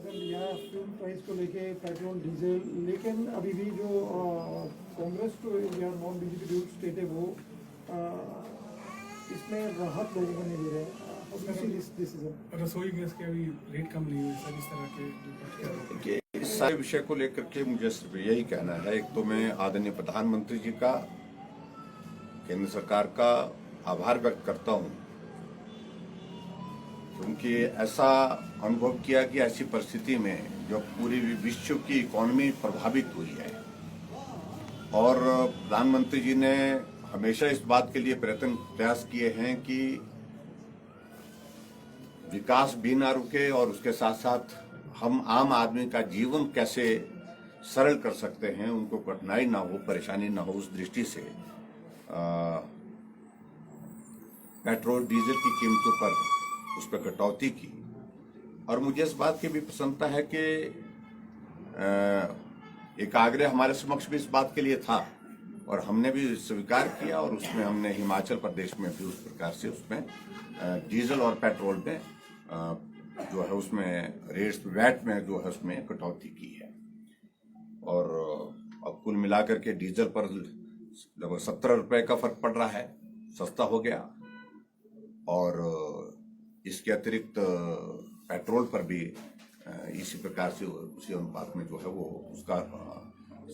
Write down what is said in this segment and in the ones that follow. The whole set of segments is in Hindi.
या फ्यूल प्राइस को लेके पेट्रोल डीजल, लेकिन अभी भी जो कांग्रेस को या नॉन बीजेपी स्टेट है वो इसमें राहत लोगों को नहीं दे रहे हैं। रसोई गैस के अभी रेट कम नहीं हुए सर, इस तरह के कि इस सारे विषय को लेकर के मुझे सिर्फ यही कहना है, एक तो मैं आदरणीय प्रधानमंत्री जी का, केंद्र सरकार का आभार व्यक्त करता हूं, क्योंकि ऐसा अनुभव किया कि ऐसी परिस्थिति में जो पूरी विश्व की इकोनॉमी प्रभावित हुई है और प्रधानमंत्री जी ने हमेशा इस बात के लिए प्रयास किए हैं कि विकास भी ना रुके और उसके साथ साथ हम आम आदमी का जीवन कैसे सरल कर सकते हैं, उनको कठिनाई ना हो, परेशानी ना हो, उस दृष्टि से पेट्रोल डीजल की कीमतों पर उस पर कटौती की। और मुझे इस बात की भी प्रसन्नता है कि एक आग्रह हमारे समक्ष भी इस बात के लिए था और हमने भी स्वीकार किया और उसमें हमने हिमाचल प्रदेश में भी उस प्रकार से उसमें डीजल और पेट्रोल में जो है उसमें रेट्स वैट में जो है उसमें कटौती की है। और अब कुल मिलाकर के डीजल पर लगभग 17 रुपए का फर्क पड़ रहा है, सस्ता हो गया। और इसके अतिरिक्त पेट्रोल पर भी इसी प्रकार से उसी अनुपात में जो है वो उसका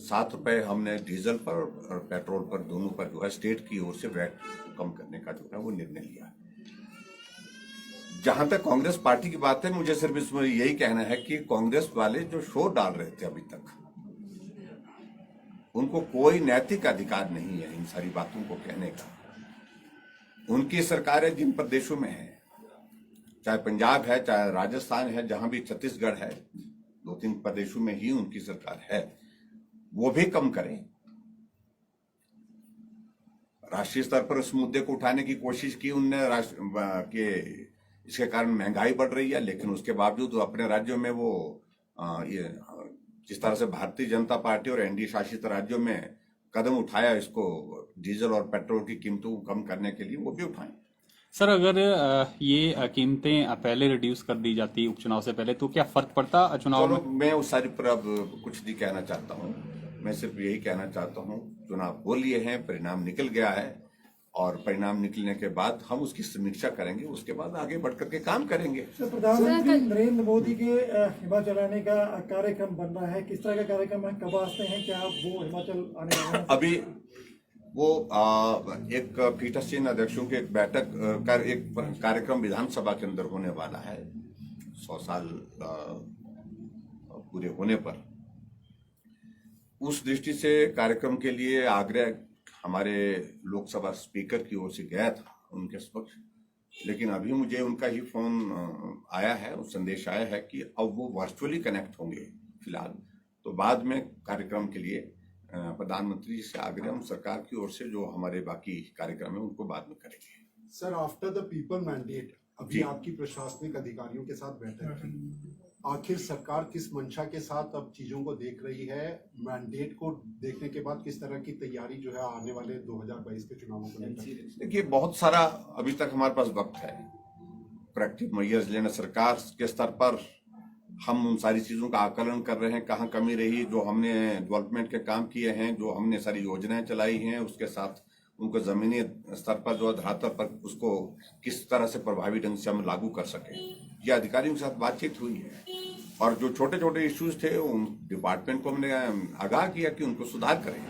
7 रुपए हमने डीजल पर और पेट्रोल पर दोनों पर जो है स्टेट की ओर से वैट कम करने का जो है वो निर्णय लिया। जहां तक कांग्रेस पार्टी की बात है, मुझे सिर्फ इसमें यही कहना है कि कांग्रेस वाले जो शोर डाल रहे थे अभी तक, उनको कोई नैतिक अधिकार नहीं है इन सारी बातों को कहने का। उनकी सरकारें जिन प्रदेशों में है, चाहे पंजाब है, चाहे राजस्थान है, जहां भी छत्तीसगढ़ है, 2-3 प्रदेशों में ही उनकी सरकार है, वो भी कम करें। राष्ट्रीय स्तर पर इस मुद्दे को उठाने की कोशिश की उनने कि इसके कारण महंगाई बढ़ रही है, लेकिन उसके बावजूद अपने राज्यों में वो ये जिस तरह से भारतीय जनता पार्टी और एनडीए शासित राज्यों में कदम उठाया इसको डीजल और पेट्रोल की कीमतों को कम करने के लिए, वो भी उठाएं। सर, अगर ये कीमतें पहले रिड्यूस कर दी जाती उपचुनाव से पहले तो क्या फर्क पड़ता चुनाव में? मैं उस सारी पर अब कुछ नहीं कहना चाहता हूँ। मैं सिर्फ यही कहना चाहता हूँ, चुनाव हो लिए हैं, परिणाम निकल गया है और परिणाम निकलने के बाद हम उसकी समीक्षा करेंगे, उसके बाद आगे बढ़ करके काम करेंगे। प्रधानमंत्री नरेंद्र मोदी के हिमाचल आने का कार्यक्रम बन रहा है, किस तरह का कार्यक्रम है, कब आते हैं, क्या वो हिमाचल आने वाले हैं? अभी वो एक पीठासीन अध्यक्षों की एक बैठक कर एक कार्यक्रम विधानसभा के अंदर होने वाला है 100 साल पूरे होने पर। उस दृष्टि से कार्यक्रम के लिए आग्रह हमारे लोकसभा स्पीकर की ओर से गया था उनके समक्ष, लेकिन अभी मुझे उनका ही फोन आया है, उस संदेश आया है कि अब वो वर्चुअली कनेक्ट होंगे फिलहाल। तो बाद में कार्यक्रम के लिए प्रधानमंत्री जी से आग्रह हम सरकार की ओर से जो हमारे बाकी कार्यक्रम है उनको बाद में करेंगे। Sir, after the people mandate अभी आपकी प्रशासनिक अधिकारियों के साथ बैठक की, आखिर सरकार किस मंशा के साथ अब चीजों को देख रही है? मैंडेट को देखने के बाद किस तरह की तैयारी जो है आने वाले 2022 के चुनावों को लेकर? देखिए, बहुत सारा अभी तक हमारे पास वक्त है प्रैक्टिव मेजर्स लेना। सरकार के स्तर पर हम उन सारी चीजों का आकलन कर रहे हैं, कहाँ कमी रही, जो हमने डेवलपमेंट के काम किए हैं, जो हमने सारी योजनाएं चलाई हैं, उसके साथ उनको जमीनी स्तर पर जो धरातल पर उसको किस तरह से प्रभावी ढंग से हम लागू कर सके, ये अधिकारियों के साथ बातचीत हुई है। और जो छोटे छोटे इश्यूज थे उन डिपार्टमेंट को हमने आगाह किया कि उनको सुधार करें,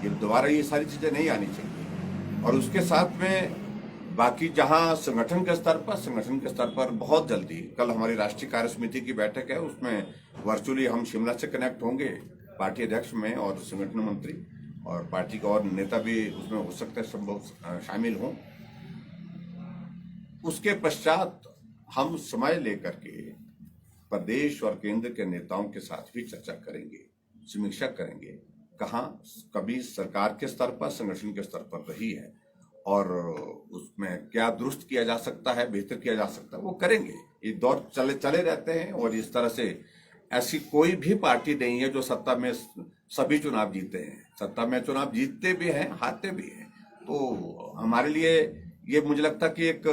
ये दोबारा ये सारी चीजें नहीं आनी चाहिए। और उसके साथ में बाकी जहां संगठन के स्तर पर बहुत जल्दी कल हमारी राष्ट्रीय कार्य समिति की बैठक है, उसमें वर्चुअली हम शिमला से कनेक्ट होंगे, पार्टी अध्यक्ष में और संगठन मंत्री और पार्टी का और नेता भी उसमें हो सकता है संभव शामिल हों। उसके पश्चात हम समय लेकर के प्रदेश और केंद्र के नेताओं के साथ भी चर्चा करेंगे, समीक्षा करेंगे, कहाँ कभी सरकार के स्तर पर, संगठन के स्तर पर रही है और उसमें क्या दुरुस्त किया जा सकता है, बेहतर किया जा सकता है, वो करेंगे। ये दौर चले रहते हैं और इस तरह से ऐसी कोई भी पार्टी नहीं है जो सत्ता में सभी चुनाव जीते हैं। सत्ता में चुनाव जीतते भी हैं, हारते भी हैं। तो हमारे लिए ये मुझे लगता कि एक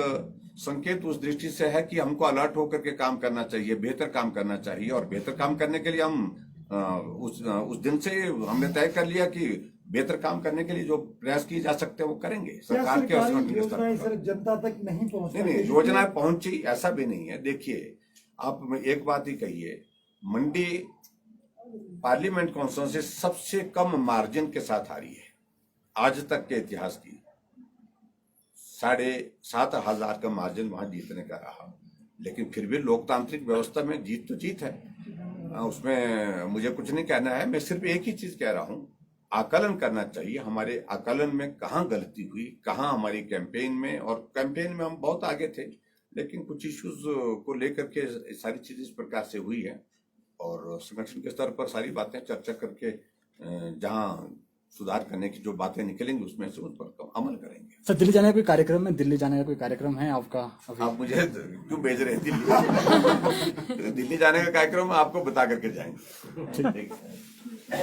संकेत उस दृष्टि से है कि हमको अलर्ट होकर के काम करना चाहिए, बेहतर काम करना चाहिए, और बेहतर काम करने के लिए हम उस दिन से हमने तय कर लिया कि बेहतर काम करने के लिए जो प्रयास किए जा सकते हैं वो करेंगे क्या सरकार के और सरकारी संगठन के स्तर योजनाएं पर। सर जनता तक नहीं पहुंच नहीं, योजनाएं पहुंची ऐसा भी नहीं है। देखिए, आप एक बात ही कहिए, मंडी पार्लियामेंट कॉन्स्टिट्यूंसी सबसे कम मार्जिन के साथ हारी है आज तक के इतिहास की। 7,500 का मार्जिन वहां जीतने का रहा, लेकिन फिर भी लोकतांत्रिक व्यवस्था में जीत तो जीत है, उसमें मुझे कुछ नहीं कहना है। मैं सिर्फ एक ही चीज कह रहा हूं, आकलन करना चाहिए हमारे आकलन में कहाँ गलती हुई, कहाँ हमारी कैंपेन में, और कैंपेन में हम बहुत आगे थे, लेकिन कुछ इश्यूज को लेकर के सारी चीजें इस प्रकार से हुई है, और संगठन के स्तर पर सारी बातें चर्चा करके जहां सुधार करने की जो बातें निकलेंगी उसमें से उस पर अमल करेंगे। सर दिल्ली जाने का कोई कार्यक्रम है? दिल्ली जाने का कोई कार्यक्रम है आपका अभी? आप मुझे क्यों भेज रहे हैं दिल्ली? दिल्ली जाने का कार्यक्रम आपको बता करके जाएंगे। ठीक है।